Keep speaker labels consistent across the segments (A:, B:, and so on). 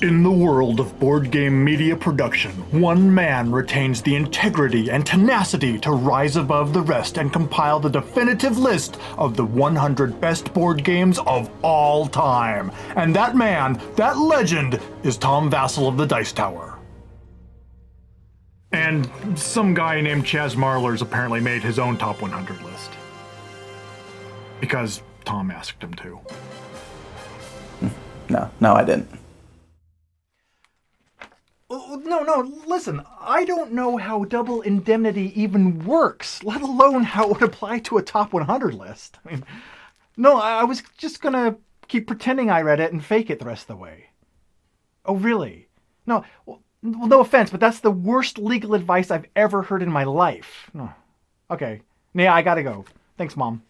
A: In the world of board game media production, one man retains the integrity and tenacity to rise above the rest and compile the definitive list of the 100 best board games of all time. And that man, that legend, is Tom Vassell of the Dice Tower. And some guy named Chaz Marler's apparently made his own top 100 list. Because Tom asked him to.
B: No, I didn't.
C: No, listen, I don't know how double indemnity even works, let alone how it would apply to a top 100 list. I was just gonna keep pretending I read it and fake it the rest of the way. Oh, really? No, no offense, but that's the worst legal advice I've ever heard in my life. Okay, yeah, I gotta go. Thanks, Mom.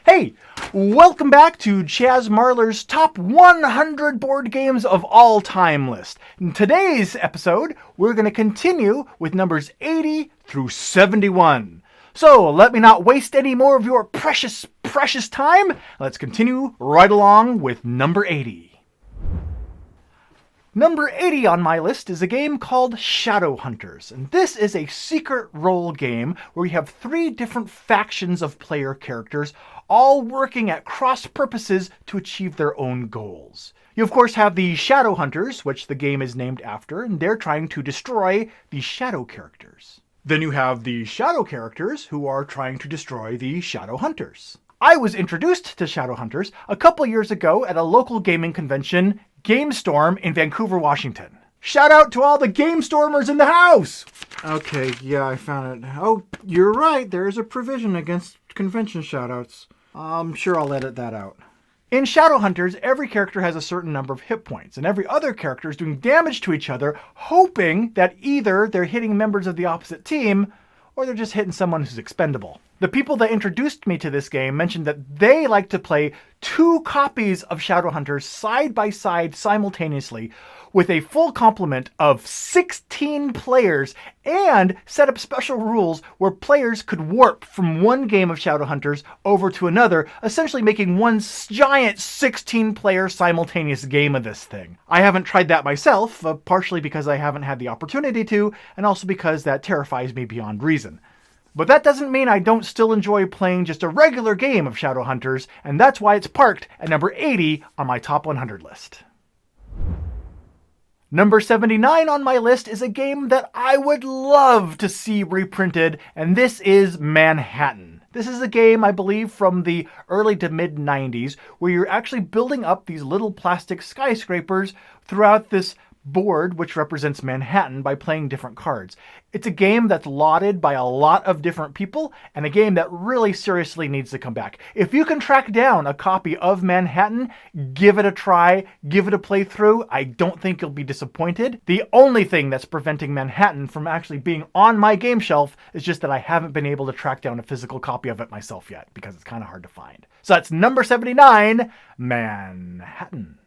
C: Hey, welcome back to Chaz Marler's Top 100 Board Games of All Time list. In today's episode, we're going to continue with numbers 80 through 71. So let me not waste any more of your precious time. Let's continue right along with number 80. Number 80 on my list is a game called Shadowhunters, and this is a secret role game where you have 3 different factions of player characters, all working at cross purposes to achieve their own goals. You of course have the Shadowhunters, which the game is named after, and they're trying to destroy the shadow characters. Then you have the shadow characters who are trying to destroy the Shadowhunters. I was introduced to Shadowhunters a couple years ago at a local gaming convention, GameStorm in Vancouver, Washington. Shout out to all the GameStormers in the house! Okay, yeah, I found it. Oh, you're right, there is a provision against convention shoutouts. I'm sure I'll edit that out. In Shadowhunters, every character has a certain number of hit points, and every other character is doing damage to each other, hoping that either they're hitting members of the opposite team, or they're just hitting someone who's expendable. The people that introduced me to this game mentioned that they like to play 2 copies of Shadowhunters side by side simultaneously with a full complement of 16 players and set up special rules where players could warp from one game of Shadowhunters over to another, essentially making one giant 16-player simultaneous game of this thing. I haven't tried that myself, partially because I haven't had the opportunity to, and also because that terrifies me beyond reason. But that doesn't mean I don't still enjoy playing just a regular game of Shadowhunters, and that's why it's parked at number 80 on my top 100 list. Number 79 on my list is a game that I would love to see reprinted, and this is Manhattan. This is a game, I believe, from the early to mid-90s, where you're actually building up these little plastic skyscrapers throughout this board, which represents Manhattan, by playing different cards. It's a game that's lauded by a lot of different people, and a game that really seriously needs to come back. If you can track down a copy of Manhattan, give it a try, give it a playthrough. I don't think you'll be disappointed. The only thing that's preventing Manhattan from actually being on my game shelf is just that I haven't been able to track down a physical copy of it myself yet, because it's kind of hard to find. So that's number 79, Manhattan.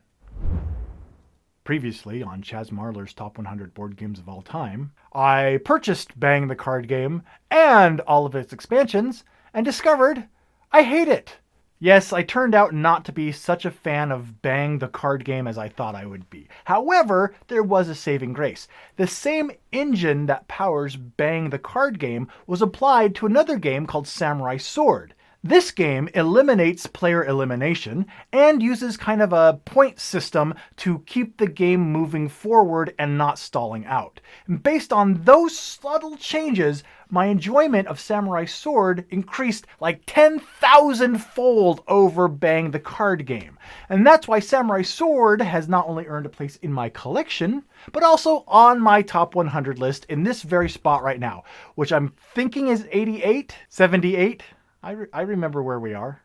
C: Previously on Chaz Marler's Top 100 Board Games of All Time, I purchased Bang the card game and all of its expansions and discovered I hate it. Yes, I turned out not to be such a fan of Bang the card game as I thought I would be. However, there was a saving grace. The same engine that powers Bang the card game was applied to another game called Samurai Sword. This game eliminates player elimination and uses kind of a point system to keep the game moving forward and not stalling out. And based on those subtle changes, my enjoyment of Samurai Sword increased like 10,000-fold over Bang the card game. And that's why Samurai Sword has not only earned a place in my collection, but also on my top 100 list in this very spot right now, which I'm thinking is 88, 78. I remember where we are.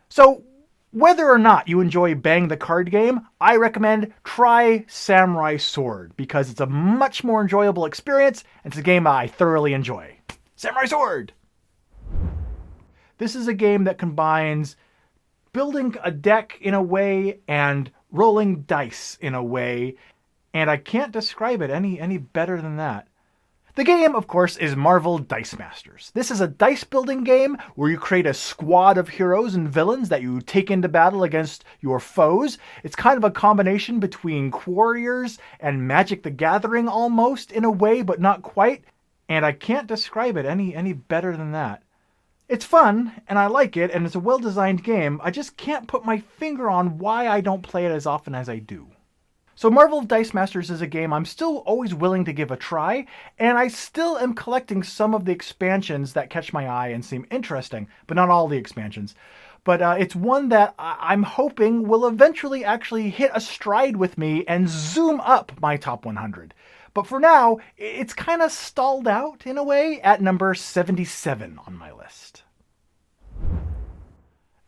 C: So, whether or not you enjoy Bang the card game, I recommend try Samurai Sword, because it's a much more enjoyable experience, and it's a game I thoroughly enjoy. Samurai Sword! This is a game that combines building a deck in a way and rolling dice in a way, and I can't describe it any better than that. The game, of course, is Marvel Dice Masters. This is a dice building game where you create a squad of heroes and villains that you take into battle against your foes. It's kind of a combination between Warriors and Magic the Gathering almost, in a way, but not quite. And I can't describe it any better than that. It's fun, and I like it, and it's a well-designed game. I just can't put my finger on why I don't play it as often as I do. So Marvel Dice Masters is a game I'm still always willing to give a try, and I still am collecting some of the expansions that catch my eye and seem interesting, but not all the expansions. But it's one that I'm hoping will eventually actually hit a stride with me and zoom up my top 100. But for now, it's kind of stalled out in a way at number 77 on my list.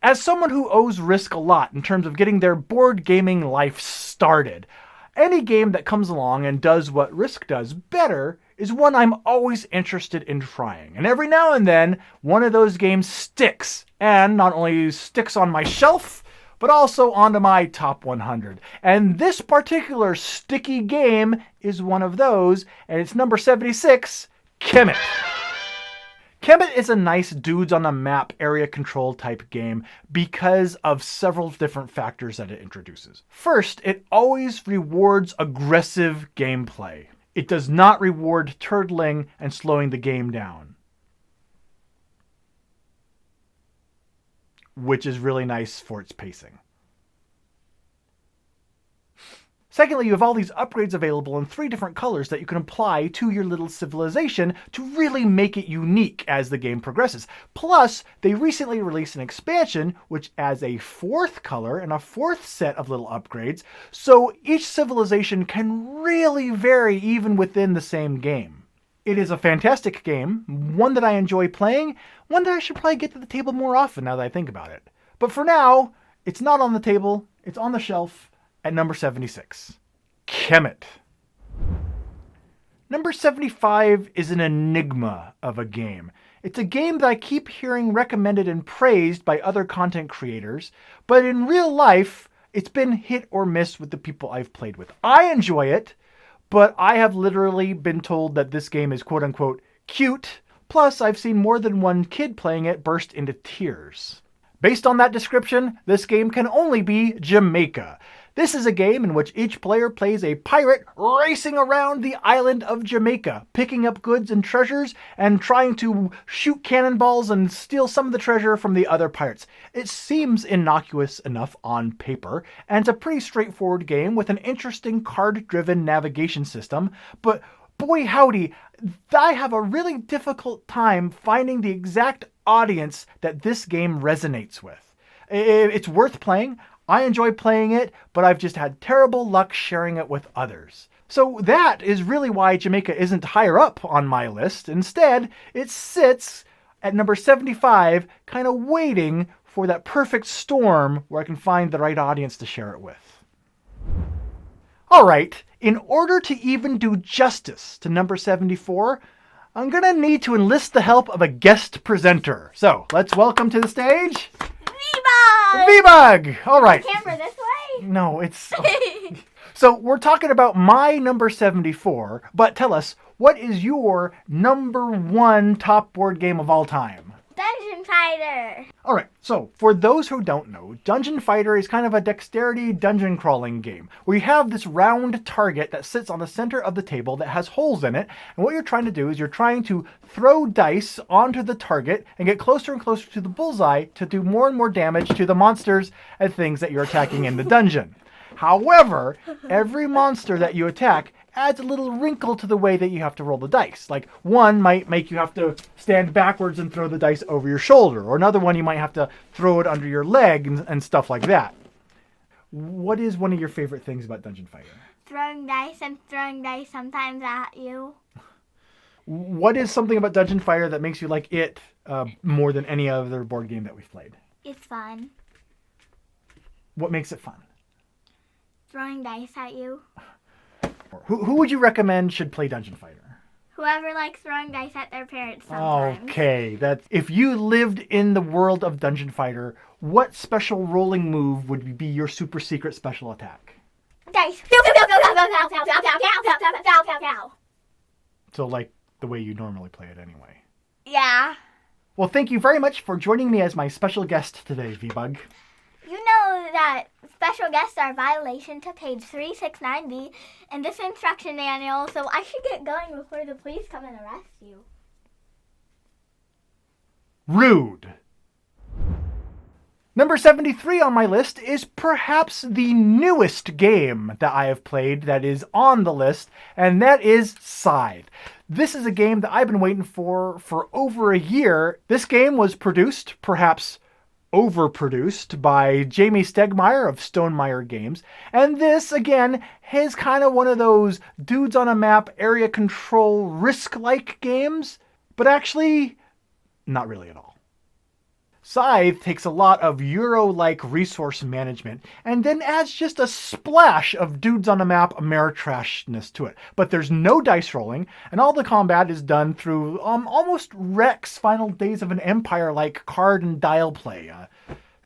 C: As someone who owes Risk a lot in terms of getting their board gaming life started, any game that comes along and does what Risk does better is one I'm always interested in trying. And every now and then, one of those games sticks, and not only sticks on my shelf, but also onto my top 100. And this particular sticky game is one of those, and it's number 76, Kemet. Kemet is a nice dudes on the map area control type game because of several different factors that it introduces. First, it always rewards aggressive gameplay. It does not reward turtling and slowing the game down, which is really nice for its pacing. Secondly, you have all these upgrades available in 3 different colors that you can apply to your little civilization to really make it unique as the game progresses. Plus, they recently released an expansion which adds a 4th color and a 4th set of little upgrades, so each civilization can really vary even within the same game. It is a fantastic game, one that I enjoy playing, one that I should probably get to the table more often now that I think about it. But for now, it's not on the table, it's on the shelf, at number 76, Kemet. Number 75 is an enigma of a game. It's a game that I keep hearing recommended and praised by other content creators, but in real life, it's been hit or miss with the people I've played with. I enjoy it, but I have literally been told that this game is quote-unquote cute, plus I've seen more than one kid playing it burst into tears. Based on that description, this game can only be Jamaica. This is a game in which each player plays a pirate racing around the island of Jamaica, picking up goods and treasures and trying to shoot cannonballs and steal some of the treasure from the other pirates. It seems innocuous enough on paper, and it's a pretty straightforward game with an interesting card-driven navigation system, but boy howdy, I have a really difficult time finding the exact audience that this game resonates with. It's worth playing. I enjoy playing it, but I've just had terrible luck sharing it with others. So that is really why Jamaica isn't higher up on my list. Instead, it sits at number 75, kind of waiting for that perfect storm where I can find the right audience to share it with. All right, in order to even do justice to number 74, I'm going to need to enlist the help of a guest presenter. So let's welcome to the stage... V-Bug! All right.
B: Camera this way?
C: No, it's... So we're talking about my number 74, but tell us, what is your number 1 top board game of all time?
B: Dungeon Fighter!
C: Alright, so for those who don't know, Dungeon Fighter is kind of a dexterity dungeon crawling game where you have this round target that sits on the center of the table that has holes in it, and what you're trying to do is you're trying to throw dice onto the target and get closer and closer to the bullseye to do more and more damage to the monsters and things that you're attacking in the dungeon. However, every monster that you attack adds a little wrinkle to the way that you have to roll the dice. Like, one might make you have to stand backwards and throw the dice over your shoulder, or another one you might have to throw it under your leg and stuff like that. What is one of your favorite things about Dungeon Fighter?
B: Throwing dice and throwing dice sometimes at you.
C: What is something about Dungeon Fighter that makes you like it more than any other board game that we've played?
B: It's fun.
C: What makes it fun?
B: Throwing dice at you.
C: Who would you recommend should play Dungeon Fighter?
B: Whoever likes throwing dice at their parents sometimes.
C: Okay, if you lived in the world of Dungeon Fighter, what special rolling move would be your super secret special attack?
B: Dice.
C: So like the way you normally play it anyway.
B: Yeah.
C: Well, thank you very much for joining me as my special guest today, V-Bug.
B: You know that special guests are a violation to page 369B in this instruction manual, so I should get going before the police come and arrest you.
C: Rude. Number 73 on my list is perhaps the newest game that I have played that is on the list, and that is Scythe. This is a game that I've been waiting for over a year. This game was produced, perhaps overproduced, by Jamie Stegmaier of Stonemaier Games. And this, again, is kind of one of those dudes on a map, area control, risk-like games, but actually, not really at all. Scythe takes a lot of Euro-like resource management and then adds just a splash of dudes on a map Ameritrashness to it. But there's no dice rolling, and all the combat is done through almost Rex Final Days of an Empire-like card and dial play.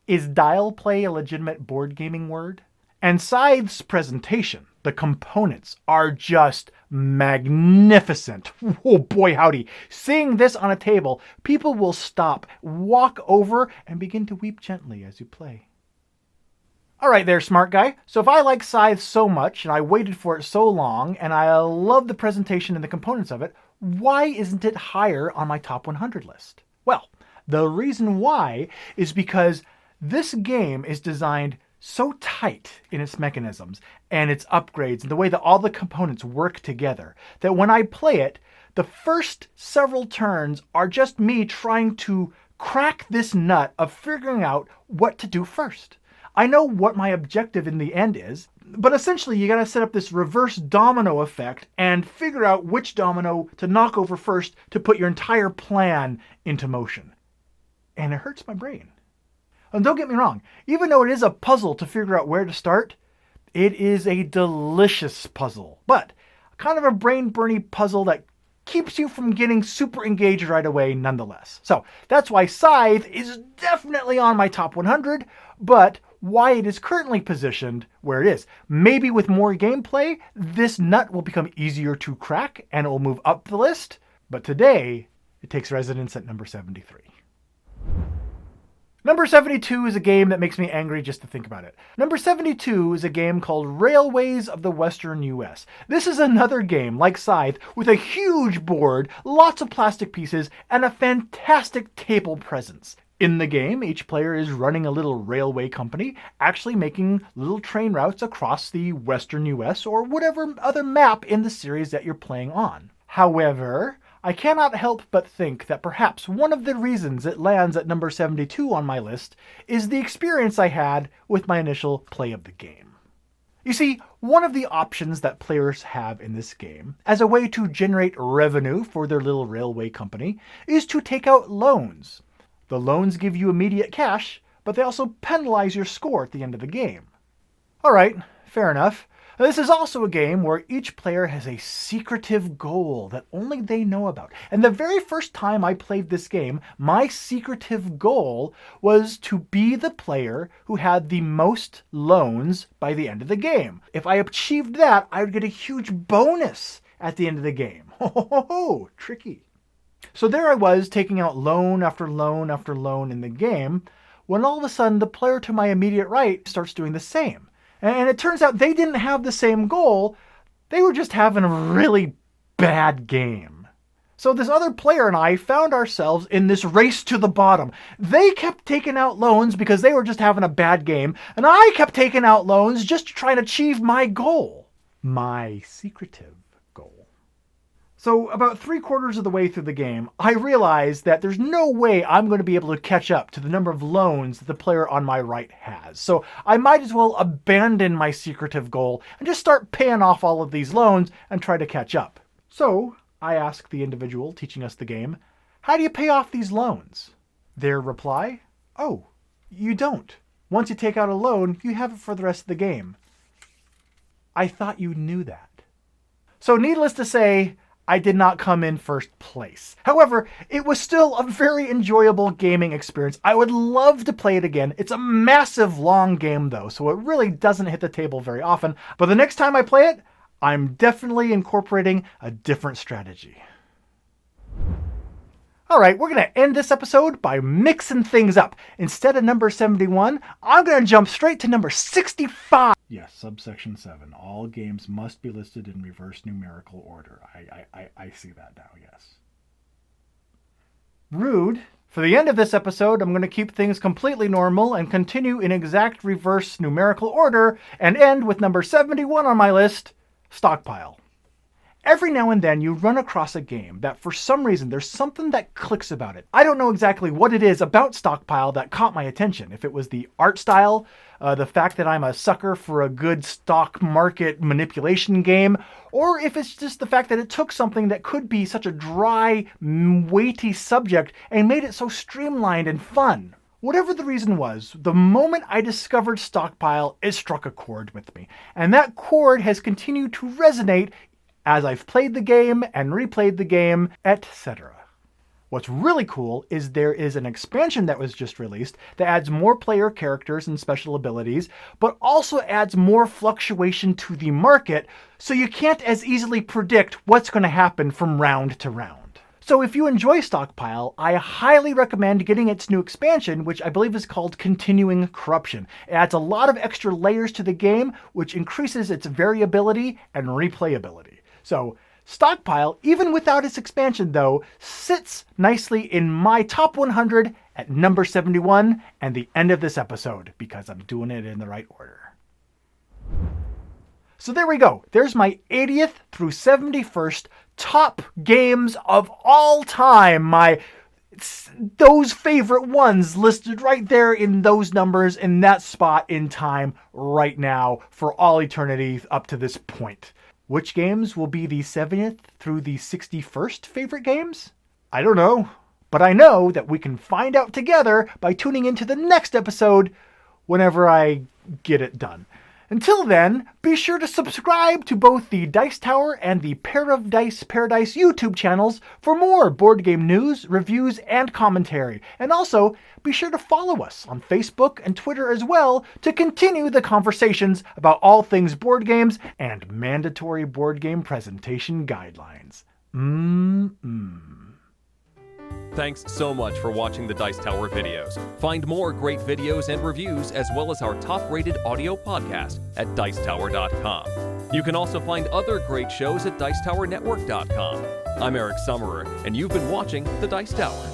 C: Is dial play a legitimate board gaming word? And Scythe's presentation, the components, are just magnificent. Oh boy howdy. Seeing this on a table, people will stop, walk over, and begin to weep gently as you play. Alright there, smart guy. So if I like Scythe so much, and I waited for it so long, and I love the presentation and the components of it, why isn't it higher on my top 100 list? Well, the reason why is because this game is designed so tight in its mechanisms and its upgrades and the way that all the components work together that when I play it, the first several turns are just me trying to crack this nut of figuring out what to do first. I know what my objective in the end is, but essentially you gotta set up this reverse domino effect and figure out which domino to knock over first to put your entire plan into motion. And it hurts my brain. And don't get me wrong, even though it is a puzzle to figure out where to start, it is a delicious puzzle, but kind of a brain-burny puzzle that keeps you from getting super engaged right away nonetheless. So that's why Scythe is definitely on my top 100, but why it is currently positioned where it is. Maybe with more gameplay, this nut will become easier to crack and it will move up the list, but today it takes residence at number 73. Number 72 is a game that makes me angry just to think about it. Number 72 is a game called Railways of the Western US. This is another game, like Scythe, with a huge board, lots of plastic pieces, and a fantastic table presence. In the game, each player is running a little railway company, actually making little train routes across the Western US or whatever other map in the series that you're playing on. However, I cannot help but think that perhaps one of the reasons it lands at number 72 on my list is the experience I had with my initial play of the game. You see, one of the options that players have in this game, as a way to generate revenue for their little railway company, is to take out loans. The loans give you immediate cash, but they also penalize your score at the end of the game. Alright, fair enough. This is also a game where each player has a secretive goal that only they know about. And the very first time I played this game, my secretive goal was to be the player who had the most loans by the end of the game. If I achieved that, I would get a huge bonus at the end of the game. Ho ho ho ho, tricky. So there I was, taking out loan after loan after loan in the game, when all of a sudden the player to my immediate right starts doing the same. And it turns out they didn't have the same goal, they were just having a really bad game. So this other player and I found ourselves in this race to the bottom. They kept taking out loans because they were just having a bad game, and I kept taking out loans just to try and achieve my goal. My secretive goal. So about 3/4 of the way through the game, I realized that there's no way I'm going to be able to catch up to the number of loans that the player on my right has. So I might as well abandon my secretive goal and just start paying off all of these loans and try to catch up. So I asked the individual teaching us the game, "How do you pay off these loans?" Their reply, "Oh, you don't. Once you take out a loan, you have it for the rest of the game." I thought you knew that. So needless to say, I did not come in first place. However, it was still a very enjoyable gaming experience. I would love to play it again. It's a massive long game though, so it really doesn't hit the table very often. But the next time I play it, I'm definitely incorporating a different strategy. All right, we're going to end this episode by mixing things up. Instead of number 71, I'm going to jump straight to number 65. Yes, subsection 7. All games must be listed in reverse numerical order. I see that now, yes. Rude. For the end of this episode, I'm going to keep things completely normal and continue in exact reverse numerical order and end with number 71 on my list, Stockpile. Every now and then you run across a game that for some reason there's something that clicks about it. I don't know exactly what it is about Stockpile that caught my attention. If it was the art style, the fact that I'm a sucker for a good stock market manipulation game, or if it's just the fact that it took something that could be such a dry, weighty subject and made it so streamlined and fun. Whatever the reason was, the moment I discovered Stockpile, it struck a chord with me. And that chord has continued to resonate as I've played the game and replayed the game, etc. What's really cool is there is an expansion that was just released that adds more player characters and special abilities, but also adds more fluctuation to the market, so you can't as easily predict what's going to happen from round to round. So if you enjoy Stockpile, I highly recommend getting its new expansion, which I believe is called Continuing Corruption. It adds a lot of extra layers to the game, which increases its variability and replayability. So, Stockpile, even without its expansion though, sits nicely in my top 100 at number 71 and the end of this episode, because I'm doing it in the right order. So there we go. There's my 80th through 71st top games of all time. Those favorite ones listed right there in those numbers in that spot in time right now for all eternity up to this point. Which games will be the 70th through the 61st favorite games? I don't know, but I know that we can find out together by tuning into the next episode whenever I get it done. Until then, be sure to subscribe to both the Dice Tower and the Pair of Dice Paradise YouTube channels for more board game news, reviews, and commentary. And also, be sure to follow us on Facebook and Twitter as well to continue the conversations about all things board games and mandatory board game presentation guidelines.
D: Thanks so much for watching the Dice Tower videos. Find more great videos and reviews as well as our top-rated audio podcast at Dicetower.com. You can also find other great shows at Dicetowernetwork.com. I'm Eric Summerer, and you've been watching The Dice Tower.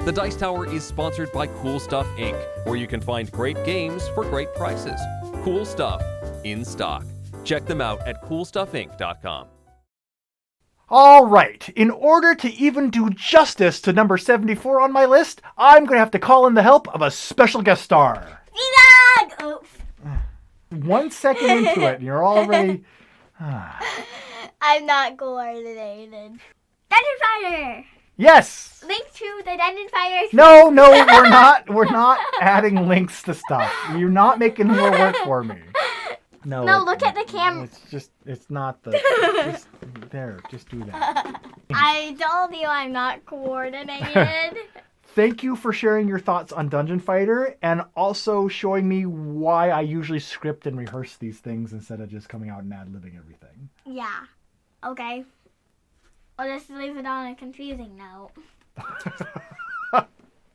D: The Dice Tower is sponsored by Cool Stuff Inc., where you can find great games for great prices. Cool stuff in stock. Check them out at CoolStuffInc.com.
C: All right, in order to even do justice to number 74 on my list, I'm going to have to call in the help of a special guest star.
B: Vlog! Oops.
C: 1 second into it, and you're already...
B: I'm not coordinated. Dungeon Fighter!
C: Yes!
B: Link to the Dungeon Fighter.
C: No, we're not adding links to stuff. You're not making more work for me. No,
B: look at the camera.
C: It's not the... just do that.
B: I told you I'm not coordinated.
C: Thank you for sharing your thoughts on Dungeon Fighter and also showing me why I usually script and rehearse these things instead of just coming out and ad-libbing everything.
B: Yeah. Okay. I'll just leave it on a confusing note.